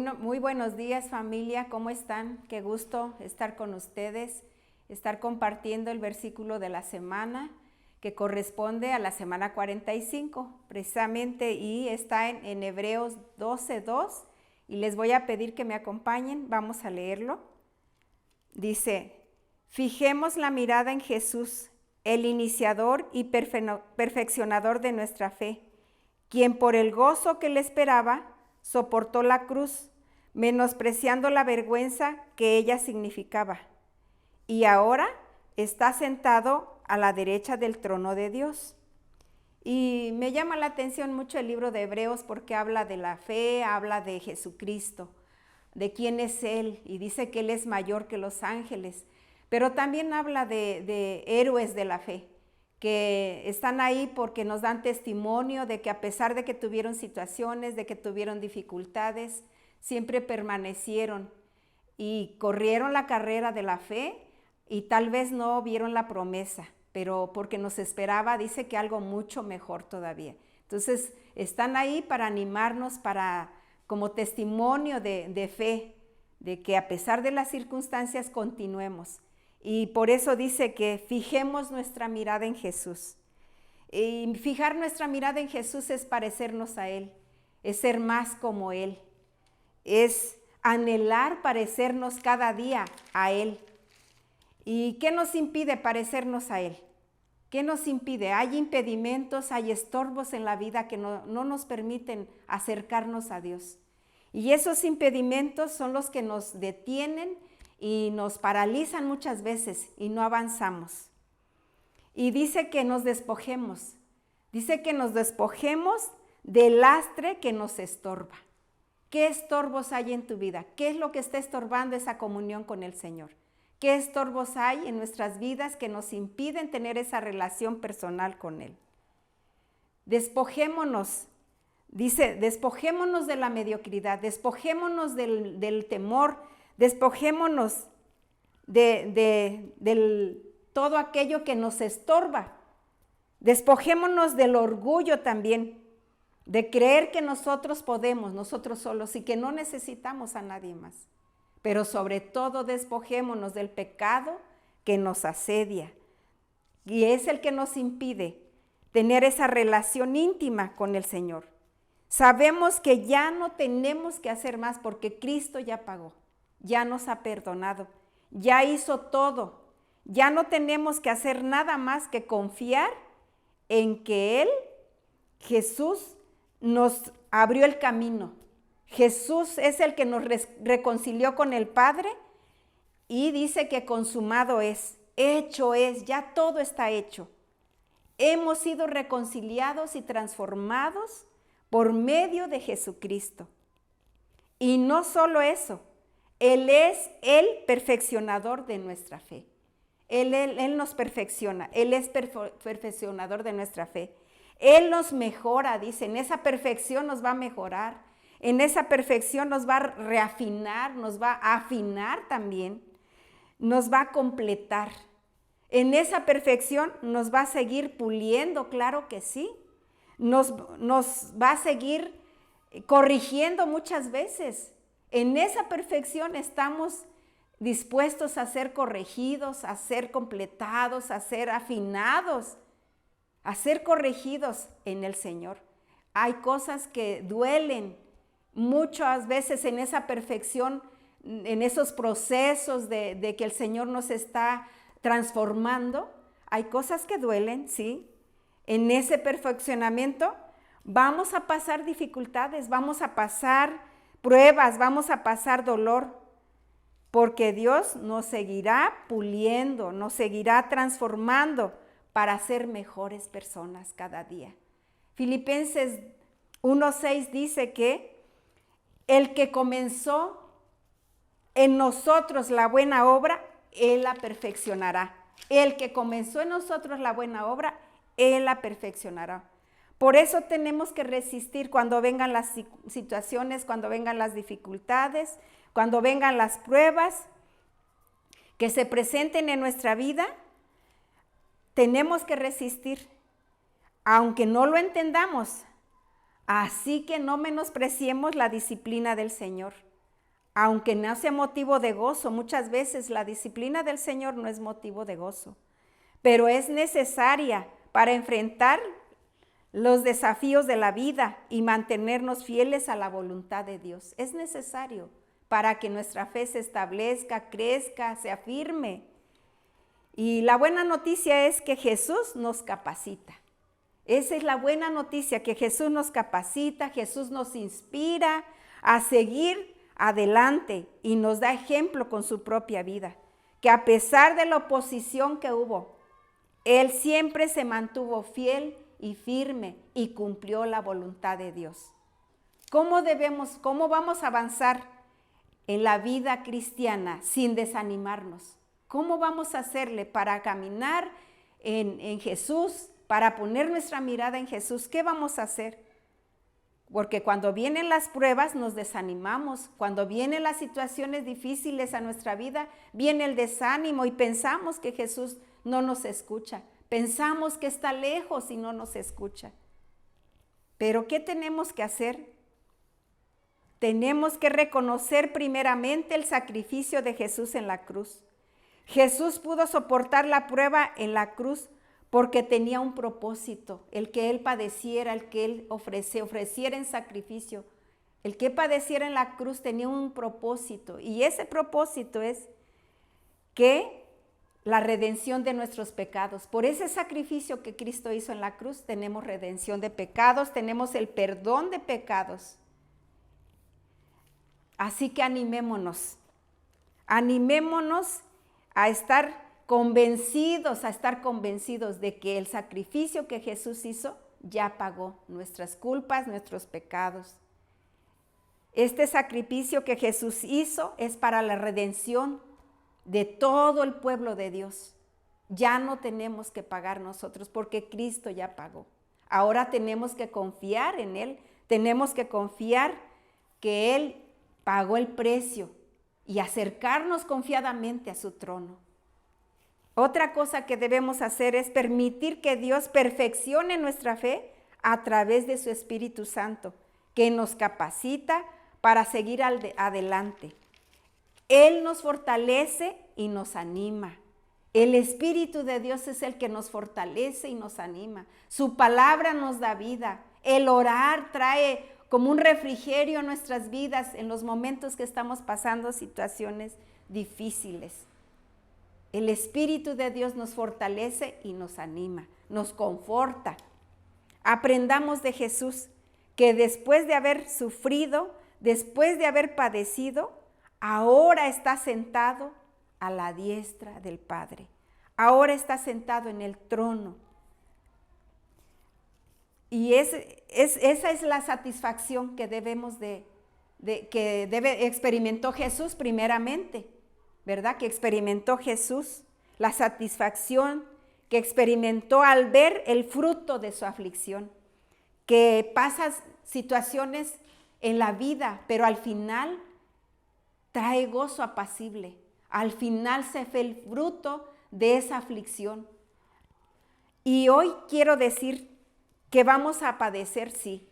Muy buenos días, familia, ¿cómo están? Qué gusto estar con ustedes, estar compartiendo el versículo de la semana que corresponde a la semana 45, precisamente, y está en Hebreos 12:2, y les voy a pedir que me acompañen, vamos a leerlo. Dice: fijemos la mirada en Jesús, el iniciador y perfeccionador de nuestra fe, quien por el gozo que le esperaba, soportó la cruz, menospreciando la vergüenza que ella significaba, y ahora está sentado a la derecha del trono de Dios. Y me llama la atención mucho el libro de Hebreos porque habla de la fe, habla de Jesucristo, de quién es Él, y dice que Él es mayor que los ángeles, pero también habla de héroes de la fe, que están ahí porque nos dan testimonio de que a pesar de que tuvieron situaciones, de que tuvieron dificultades, siempre permanecieron y corrieron la carrera de la fe y tal vez no vieron la promesa, pero porque nos esperaba, dice que algo mucho mejor todavía. Entonces están ahí para animarnos, como testimonio de fe, de que a pesar de las circunstancias continuemos. Y por eso dice que fijemos nuestra mirada en Jesús. Y fijar nuestra mirada en Jesús es parecernos a Él, es ser más como Él, es anhelar parecernos cada día a Él. ¿Y qué nos impide parecernos a Él? ¿Qué nos impide? Hay impedimentos, hay estorbos en la vida que no nos permiten acercarnos a Dios. Y esos impedimentos son los que nos detienen y nos paralizan muchas veces y no avanzamos. Y dice que nos despojemos. Dice que nos despojemos del lastre que nos estorba. ¿Qué estorbos hay en tu vida? ¿Qué es lo que está estorbando esa comunión con el Señor? ¿Qué estorbos hay en nuestras vidas que nos impiden tener esa relación personal con Él? Despojémonos. Dice, despojémonos de la mediocridad, despojémonos del temor, despojémonos de todo aquello que nos estorba. Despojémonos del orgullo también, de creer que nosotros podemos, nosotros solos, y que no necesitamos a nadie más. Pero sobre todo despojémonos del pecado que nos asedia y es el que nos impide tener esa relación íntima con el Señor. Sabemos que ya no tenemos que hacer más porque Cristo ya pagó, ya nos ha perdonado, ya hizo todo. Ya no tenemos que hacer nada más que confiar en que Él, Jesús, nos abrió el camino. Jesús es el que nos reconcilió con el Padre y dice que consumado es, hecho es, ya todo está hecho. Hemos sido reconciliados y transformados por medio de Jesucristo. Y no solo eso, Él es el perfeccionador de nuestra fe. Él nos perfecciona, Él es perfeccionador de nuestra fe. Él nos mejora, dice, en esa perfección nos va a mejorar, en esa perfección nos va a reafinar, nos va a afinar también, nos va a completar. En esa perfección nos va a seguir puliendo, claro que sí. Nos va a seguir corrigiendo muchas veces. En esa perfección estamos dispuestos a ser corregidos, a ser completados, a ser afinados, a ser corregidos en el Señor. Hay cosas que duelen muchas veces en esa perfección, en esos procesos de que el Señor nos está transformando. Hay cosas que duelen, sí. En ese perfeccionamiento vamos a pasar dificultades, vamos a pasar pruebas, vamos a pasar dolor, porque Dios nos seguirá puliendo, nos seguirá transformando para ser mejores personas cada día. Filipenses 1:6 dice que el que comenzó en nosotros la buena obra, Él la perfeccionará. El que comenzó en nosotros la buena obra, Él la perfeccionará. Por eso tenemos que resistir cuando vengan las situaciones, cuando vengan las dificultades, cuando vengan las pruebas que se presenten en nuestra vida. Tenemos que resistir, aunque no lo entendamos. Así que no menospreciemos la disciplina del Señor. aunque no sea motivo de gozo, muchas veces la disciplina del Señor no es motivo de gozo, pero es necesaria para enfrentar los desafíos de la vida y mantenernos fieles a la voluntad de Dios. Es necesario para que nuestra fe se establezca, crezca, se afirme. Y la buena noticia es que Jesús nos capacita. Esa es la buena noticia, que Jesús nos capacita, Jesús nos inspira a seguir adelante y nos da ejemplo con su propia vida, que a pesar de la oposición que hubo, Él siempre se mantuvo fiel y firme y cumplió la voluntad de Dios. ¿Cómo vamos a avanzar en la vida cristiana sin desanimarnos? ¿Cómo vamos a hacerle para caminar en Jesús, para poner nuestra mirada en Jesús? ¿Qué vamos a hacer? Porque cuando vienen las pruebas nos desanimamos, cuando vienen las situaciones difíciles a nuestra vida, viene el desánimo y pensamos que Jesús no nos escucha, pensamos que está lejos y no nos escucha. Pero ¿qué tenemos que hacer? Tenemos que reconocer primeramente el sacrificio de Jesús en la cruz. Jesús pudo soportar la prueba en la cruz porque tenía un propósito, el que Él padeciera, el que Él ofreciera en sacrificio. El que padeciera en la cruz tenía un propósito, y ese propósito es que la redención de nuestros pecados. Por ese sacrificio que Cristo hizo en la cruz, tenemos redención de pecados, tenemos el perdón de pecados. Así que animémonos a estar convencidos de que el sacrificio que Jesús hizo ya pagó nuestras culpas, nuestros pecados. Este sacrificio que Jesús hizo es para la redención de todo el pueblo de Dios. Ya no tenemos que pagar nosotros porque Cristo ya pagó. Ahora tenemos que confiar en Él, tenemos que confiar que Él pagó el precio y acercarnos confiadamente a su trono. Otra cosa que debemos hacer es permitir que Dios perfeccione nuestra fe a través de su Espíritu Santo, que nos capacita para seguir adelante. Él nos fortalece y nos anima. El Espíritu de Dios es el que nos fortalece y nos anima. Su palabra nos da vida. El orar trae como un refrigerio a nuestras vidas en los momentos que estamos pasando situaciones difíciles. El Espíritu de Dios nos fortalece y nos anima, nos conforta. Aprendamos de Jesús que después de haber sufrido, después de haber padecido, ahora está sentado a la diestra del Padre. Ahora está sentado en el trono. Y esa es la satisfacción que experimentó Jesús primeramente. ¿Verdad? Que experimentó Jesús, la satisfacción que experimentó al ver el fruto de su aflicción, que pasa situaciones en la vida, pero al final trae gozo apacible. Al final se ve el fruto de esa aflicción. Y hoy quiero decir que vamos a padecer, sí.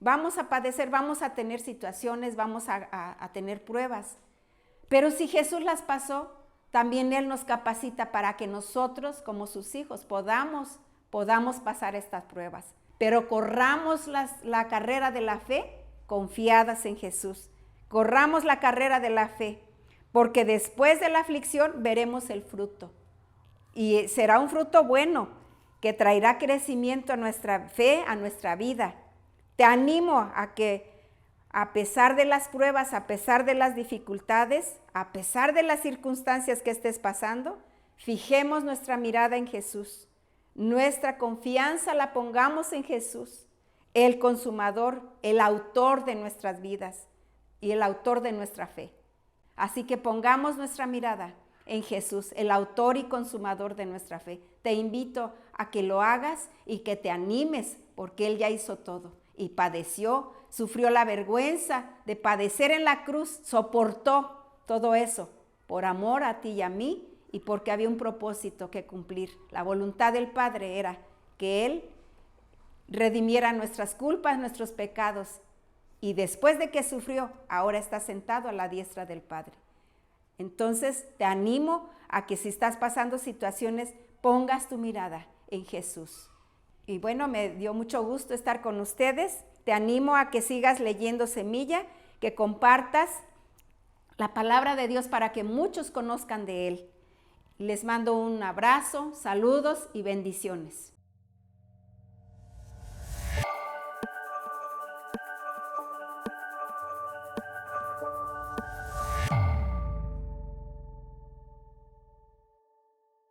Vamos a padecer, vamos a tener situaciones, vamos a tener pruebas. Pero si Jesús las pasó, también Él nos capacita para que nosotros, como sus hijos, podamos pasar estas pruebas. Pero corramos la carrera de la fe confiadas en Jesús. Corramos la carrera de la fe, porque después de la aflicción veremos el fruto. Y será un fruto bueno, que traerá crecimiento a nuestra fe, a nuestra vida. Te animo a que a pesar de las pruebas, a pesar de las dificultades, a pesar de las circunstancias que estés pasando, fijemos nuestra mirada en Jesús. Nuestra confianza la pongamos en Jesús, el consumador, el autor de nuestras vidas y el autor de nuestra fe. Así que pongamos nuestra mirada en Jesús, el autor y consumador de nuestra fe. Te invito a que lo hagas y que te animes, porque Él ya hizo todo y padeció, sufrió la vergüenza de padecer en la cruz, soportó todo eso por amor a ti y a mí y porque había un propósito que cumplir. La voluntad del Padre era que Él redimiera nuestras culpas, nuestros pecados y después de que sufrió, ahora está sentado a la diestra del Padre. Entonces te animo a que si estás pasando situaciones, pongas tu mirada en Jesús. Y bueno, me dio mucho gusto estar con ustedes. Te animo a que sigas leyendo Semilla, que compartas la palabra de Dios para que muchos conozcan de Él. Les mando un abrazo, saludos y bendiciones.